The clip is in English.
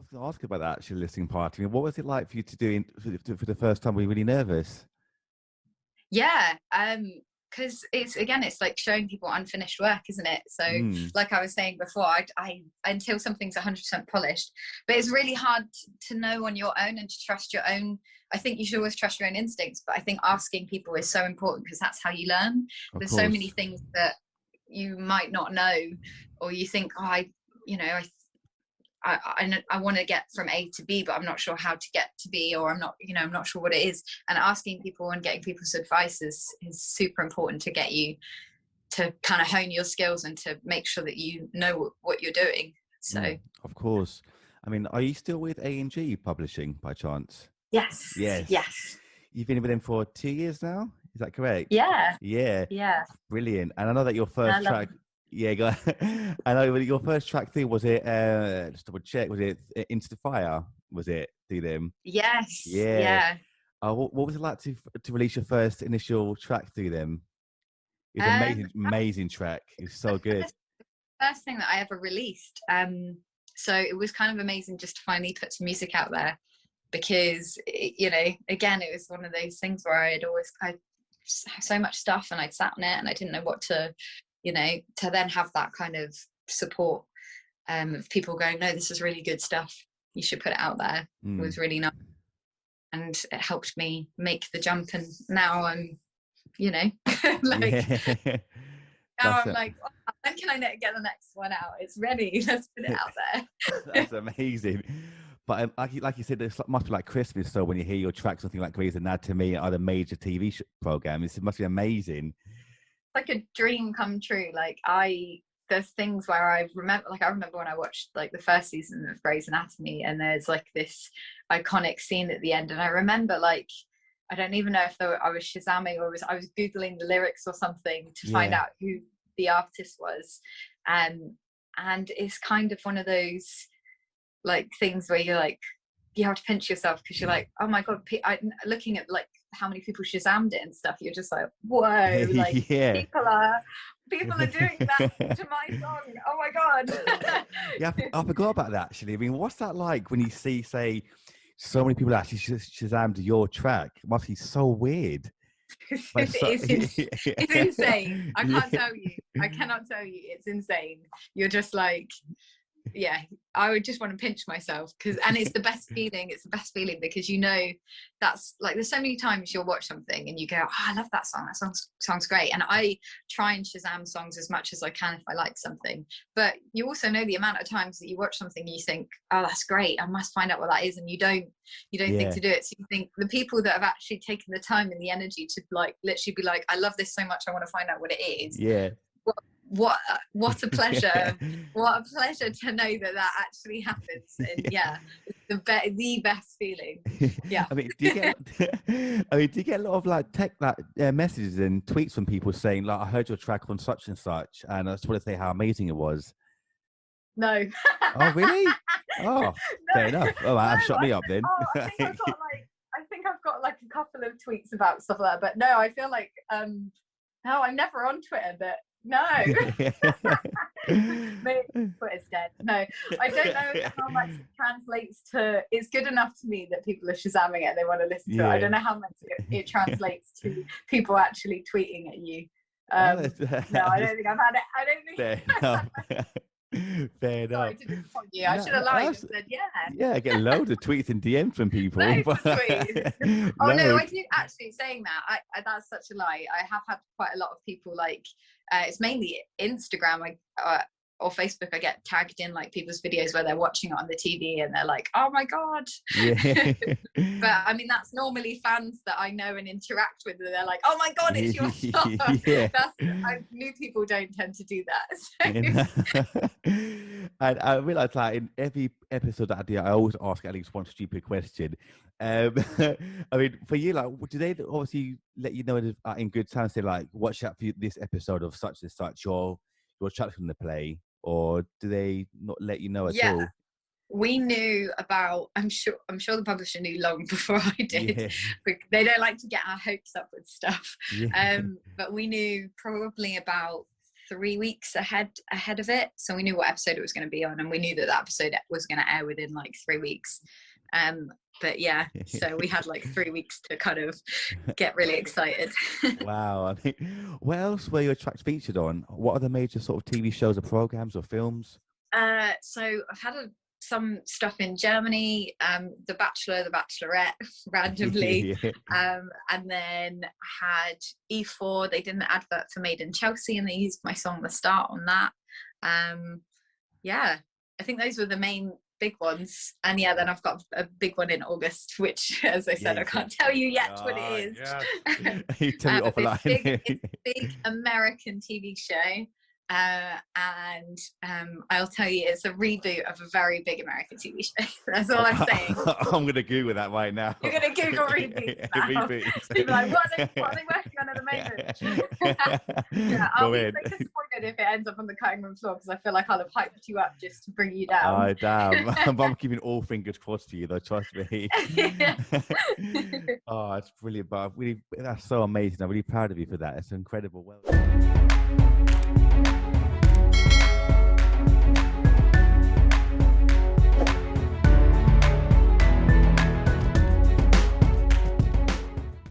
was going to ask about that actually, listening party. I mean, what was it like for you to do for the first time? Were you really nervous? Yeah, because it's like showing people unfinished work, isn't it? So like I was saying before, I until something's 100% polished, but it's really hard to know on your own and to trust your own. I think you should always trust your own instincts, but I think asking people is so important because that's how you learn. Of There's so many course. things that you might not know, or you think, oh, I want to get from A to B, but I'm not sure how to get to B, or I'm not sure what it is. And asking people and getting people's advice is super important to get you to kind of hone your skills and to make sure that you know what you're doing. So, of course. I mean, are you still with A&G Publishing by chance? yes. Yes. You've been with them for 2 years now? Is that correct? Yeah. Yeah. Yeah. Brilliant. And I know that your first track, go. I know your first track through, was it, just double check, was it Into the Fire? Was it through them? Yes. Yeah. Yeah. What was it like to release your first initial track through them? It was amazing track. It's so good. First thing that I ever released. So it was kind of amazing just to finally put some music out there, because again, it was one of those things where I so much stuff and I'd sat on it and I didn't know what to, to then have that kind of support of people going, no, this is really good stuff, you should put it out there. It was really nice, and it helped me make the jump. And now I'm like, when can I get the next one out? It's ready. Let's put it out there. That's amazing. But like you said, it must be like Christmas. So when you hear your track, something like Grey's Anatomy or other major TV programs, it must be amazing. Like a dream come true. Like there's things where I remember when I watched like the first season of Grey's Anatomy, and there's like this iconic scene at the end, and I remember like, I don't even know if I was Shazamming or I was Googling the lyrics or something to find out who the artist was. And it's kind of one of those like things where you're like, you have to pinch yourself, because you're like, oh my God, looking at like how many people Shazammed it and stuff, you're just like, whoa, like people are doing that to my song. Oh my God. Yeah, I forgot about that actually. I mean, what's that like when you see, say, so many people actually Shazammed your track? It must be so weird. It's insane. I can't tell you. I cannot tell you. It's insane. You're just like, yeah, I would just want to pinch myself, and it's the best feeling. It's the best feeling because that's like, there's so many times you'll watch something and you go, oh, I love that song. That sounds great. And I try and Shazam songs as much as I can if I like something. But you also know the amount of times that you watch something and you think, oh, that's great, I must find out what that is, and you don't think to do it. So you think the people that have actually taken the time and the energy to like literally be like, I love this so much, I want to find out what it is. Yeah. What a pleasure. What a pleasure to know that actually happens. And it's the best feeling. Yeah. I mean, do you get a lot of like messages and tweets from people saying like, I heard your track on such and such, and I just want to say how amazing it was? No. Oh really? Oh, no. Fair enough. Oh, that shut me up then. I think I've got like a couple of tweets about stuff like that, but no, I feel like no, I'm never on Twitter, but no. Maybe Twitter's dead. No, I don't know how much it translates to. It's good enough to me that people are Shazamming it and they want to listen to it. I don't know how much it translates to people actually tweeting at you. No, I don't think I've had it. I don't think. Fair enough. Sorry to disappoint you. I should have lied and said, I get loads of tweets and DMs from people. Loads of tweets. Oh no, I do actually, saying that, that's such a lie. I have had quite a lot of people like, it's mainly Instagram or Facebook. I get tagged in like people's videos where they're watching it on the TV and they're like, oh my God. Yeah. But I mean, that's normally fans that I know and interact with, and they're like, oh my God, it's your song. Yeah. New people don't tend to do that. So. And I realize like in every episode that I do, I always ask at least one stupid question. I mean, for you, like, do they obviously let you know in good time, say like, watch out for this episode of such and such, your track from the play, or do they not let you know at all? We knew about, I'm sure the publisher knew long before I did. Yeah. They don't like to get our hopes up with stuff. Yeah. But we knew probably about 3 weeks ahead of it, so we knew what episode it was going to be on, and we knew that episode was going to air within like 3 weeks. But yeah, so we had like 3 weeks to kind of get really excited. Wow. I mean, what else were your tracks featured on? What are the major sort of TV shows or programs or films? So I've had some stuff in Germany, The Bachelor, The Bachelorette, randomly, and then I had E4. They did an advert for Made in Chelsea, and they used my song "The Start" on that. Yeah, I think those were the main big ones. And yeah, then I've got a big one in August, which, as I said, I can't tell you yet what it is. Yeah. You tell me offline. It's a big American TV show. And I'll tell you, it's a reboot of a very big American TV show. That's all I'm saying. I'm going to Google that right now. You're going to Google reboots now. You'll be like, what are they working on at the moment? Yeah, I'll be so disappointed if it ends up on the cutting room floor, because I feel like I'll have hyped you up just to bring you down. Oh, damn. I'm keeping all fingers crossed for you, though, trust me. Oh, it's brilliant. But that's so amazing. I'm really proud of you for that. It's incredible. Well.